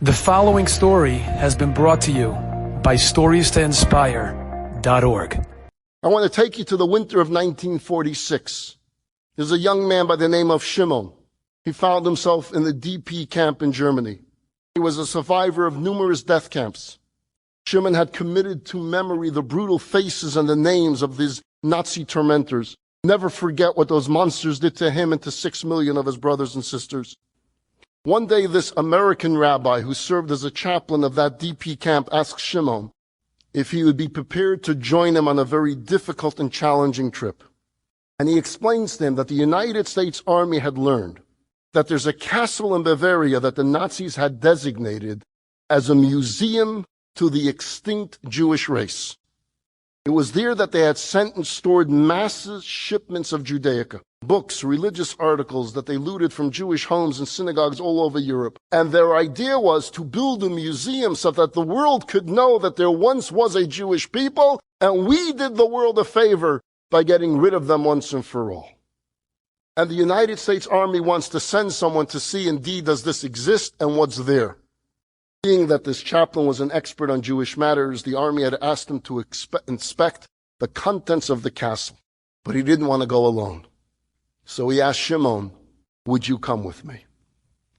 The following story has been brought to you by StoriesToInspire.org. I want to take you to the winter of 1946. There's a young man by the name of Shimon. He found himself in the DP camp in Germany. He was a survivor of numerous death camps. Shimon had committed to memory the brutal faces and the names of these Nazi tormentors. Never forget what those monsters did to him and to 6 million of his brothers and sisters. One day, this American rabbi who served as a chaplain of that DP camp asked Shimon if he would be prepared to join him on a very difficult and challenging trip. And he explains to him that the United States Army had learned that there's a castle in Bavaria that the Nazis had designated as a museum to the extinct Jewish race. It was there that they had sent and stored massive shipments of Judaica, books, religious articles that they looted from Jewish homes and synagogues all over Europe. And their idea was to build a museum so that the world could know that there once was a Jewish people, and we did the world a favor by getting rid of them once and for all. And the United States Army wants to send someone to see, indeed, does this exist and what's there. Being that this chaplain was an expert on Jewish matters, the army had asked him to inspect the contents of the castle, but he didn't want to go alone. So he asked Shimon, would you come with me?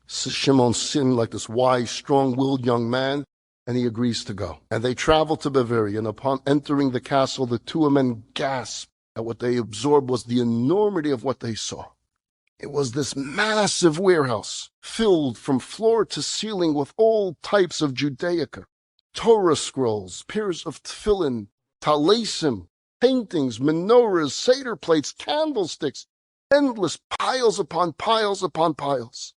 Shimon seemed like this wise, strong-willed young man, and he agrees to go. And they travel to Bavaria, and upon entering the castle, the two men gasped at what they absorbed was the enormity of what they saw. It was this massive warehouse filled from floor to ceiling with all types of Judaica, Torah scrolls, pairs of tefillin, talisim, paintings, menorahs, seder plates, candlesticks, endless piles upon piles upon piles.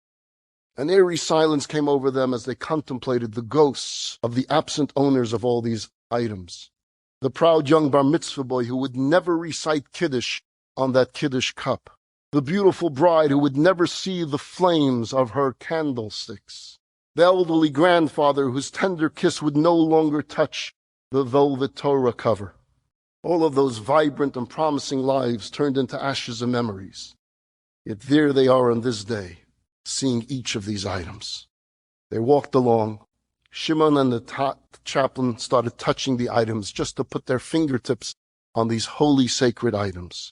An eerie silence came over them as they contemplated the ghosts of the absent owners of all these items. The proud young bar mitzvah boy who would never recite Kiddush on that Kiddush cup. The beautiful bride who would never see the flames of her candlesticks. The elderly grandfather whose tender kiss would no longer touch the velvet Torah cover. All of those vibrant and promising lives turned into ashes and memories. Yet there they are on this day, seeing each of these items. They walked along. Shimon and the chaplain started touching the items just to put their fingertips on these holy, sacred items.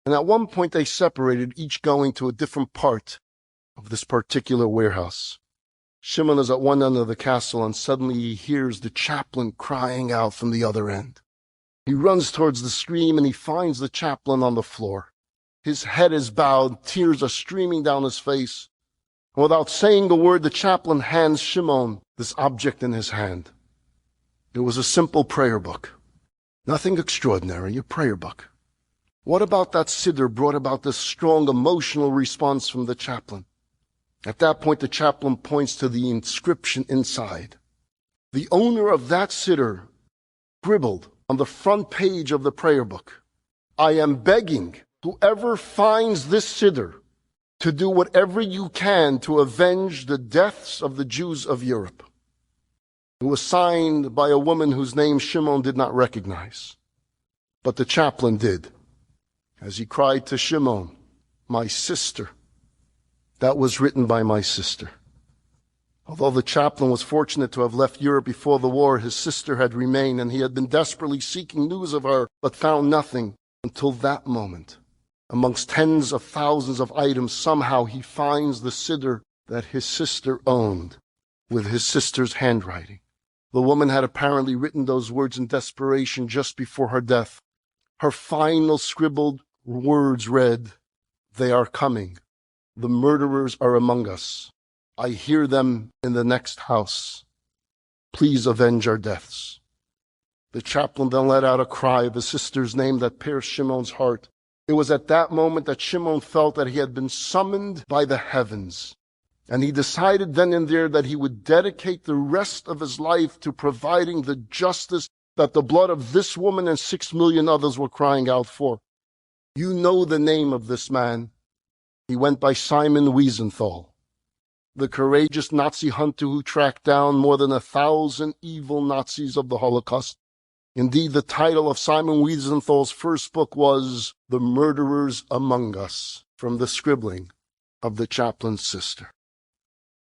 And at one point they separated, each going to a different part of this particular warehouse. Shimon is at one end of the castle, and suddenly he hears the chaplain crying out from the other end. He runs towards the stream, and he finds the chaplain on the floor. His head is bowed, tears are streaming down his face. And without saying a word, the chaplain hands Shimon this object in his hand. It was a simple prayer book. Nothing extraordinary, a prayer book. What about that siddur brought about this strong emotional response from the chaplain? At that point, the chaplain points to the inscription inside. The owner of that siddur scribbled on the front page of the prayer book, I am begging whoever finds this siddur to do whatever you can to avenge the deaths of the Jews of Europe. It was signed by a woman whose name Shimon did not recognize, but the chaplain did. As he cried to Shimon, my sister, that was written by my sister. Although the chaplain was fortunate to have left Europe before the war, his sister had remained, and he had been desperately seeking news of her, but found nothing until that moment. Amongst tens of thousands of items, somehow he finds the siddur that his sister owned with his sister's handwriting. The woman had apparently written those words in desperation just before her death. Her final scribbled words read, they are coming. The murderers are among us. I hear them in the next house. Please avenge our deaths. The chaplain then let out a cry of his sister's name that pierced Shimon's heart. It was at that moment that Shimon felt that he had been summoned by the heavens. And he decided then and there that he would dedicate the rest of his life to providing the justice that the blood of this woman and 6 million others were crying out for. You know the name of this man. He went by Simon Wiesenthal, the courageous Nazi hunter who tracked down more than 1,000 evil Nazis of the Holocaust. Indeed, the title of Simon Wiesenthal's first book was The Murderers Among Us, from the scribbling of the chaplain's sister.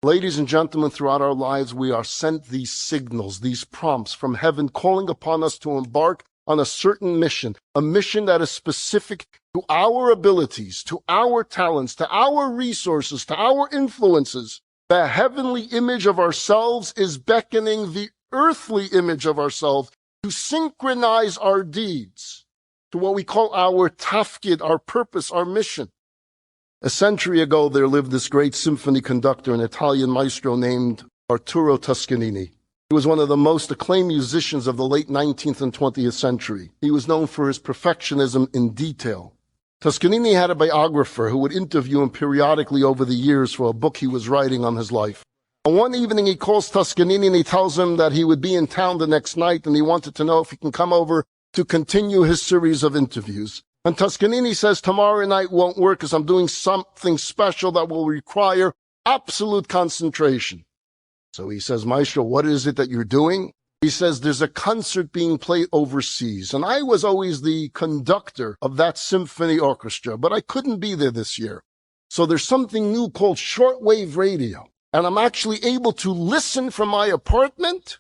Ladies and gentlemen, throughout our lives, we are sent these signals, these prompts from heaven calling upon us to embark on a certain mission, a mission that is specific to our abilities, to our talents, to our resources, to our influences. The heavenly image of ourselves is beckoning the earthly image of ourselves to synchronize our deeds to what we call our tafkid, our purpose, our mission. A century ago, there lived this great symphony conductor, an Italian maestro named Arturo Toscanini. He was one of the most acclaimed musicians of the late 19th and 20th century. He was known for his perfectionism in detail. Toscanini had a biographer who would interview him periodically over the years for a book he was writing on his life. And one evening he calls Toscanini and he tells him that he would be in town the next night and he wanted to know if he can come over to continue his series of interviews. And Toscanini says, tomorrow night won't work because I'm doing something special that will require absolute concentration. So he says, Maestro, what is it that you're doing? He says, there's a concert being played overseas. And I was always the conductor of that symphony orchestra, but I couldn't be there this year. So there's something new called shortwave radio. And I'm actually able to listen from my apartment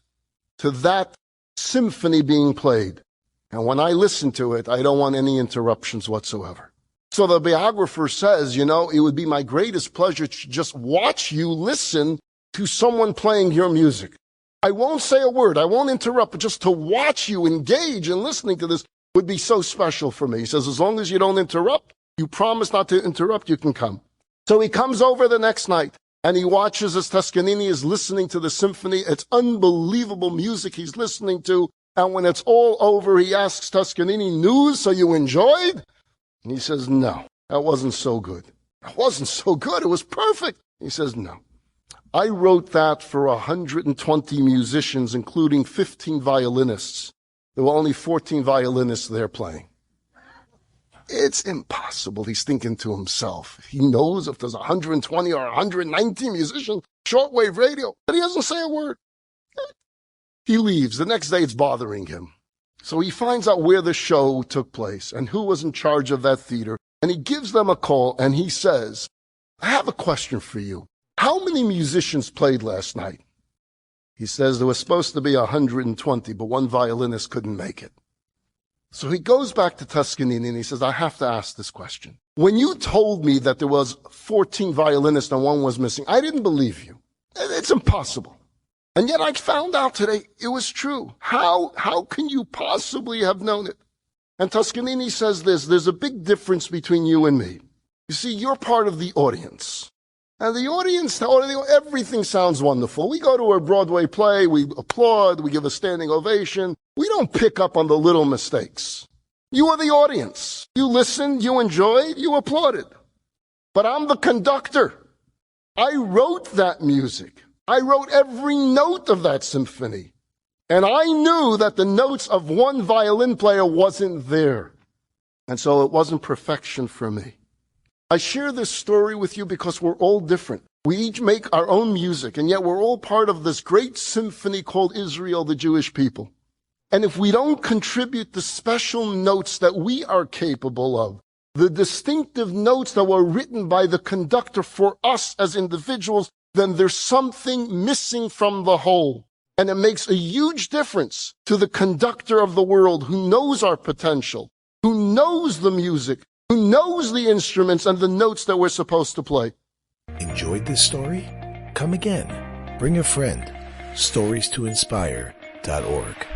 to that symphony being played. And when I listen to it, I don't want any interruptions whatsoever. So the biographer says, it would be my greatest pleasure to just watch you listen to someone playing your music. I won't say a word. I won't interrupt, but just to watch you engage in listening to this would be so special for me. He says, as long as you don't interrupt, you promise not to interrupt, you can come. So he comes over the next night and he watches as Toscanini is listening to the symphony. It's unbelievable music he's listening to. And when it's all over, he asks Toscanini, news, so you enjoyed? And he says, no, that wasn't so good. It wasn't so good. It was perfect. He says, no. I wrote that for 120 musicians, including 15 violinists. There were only 14 violinists there playing. It's impossible, he's thinking to himself. He knows if there's 120 or 119 musicians, shortwave radio, but he doesn't say a word. He leaves. The next day it's bothering him. So he finds out where the show took place and who was in charge of that theater. And he gives them a call and he says, I have a question for you. How many musicians played last night? He says there was supposed to be 120, but one violinist couldn't make it. So he goes back to Toscanini and he says, I have to ask this question. When you told me that there was 14 violinists and one was missing, I didn't believe you. It's impossible. And yet I found out today it was true. How can you possibly have known it? And Toscanini says this, there's a big difference between you and me. You see, you're part of the audience. And the audience, everything sounds wonderful. We go to a Broadway play, we applaud, we give a standing ovation. We don't pick up on the little mistakes. You are the audience. You listened, you enjoyed, you applauded. But I'm the conductor. I wrote that music. I wrote every note of that symphony. And I knew that the notes of one violin player wasn't there. And so it wasn't perfection for me. I share this story with you because we're all different. We each make our own music, and yet we're all part of this great symphony called Israel, the Jewish people. And if we don't contribute the special notes that we are capable of, the distinctive notes that were written by the conductor for us as individuals, then there's something missing from the whole. And it makes a huge difference to the conductor of the world who knows our potential, who knows the music, who knows the instruments and the notes that we're supposed to play. Enjoyed this story? Come again. Bring a friend. StoriesToInspire.org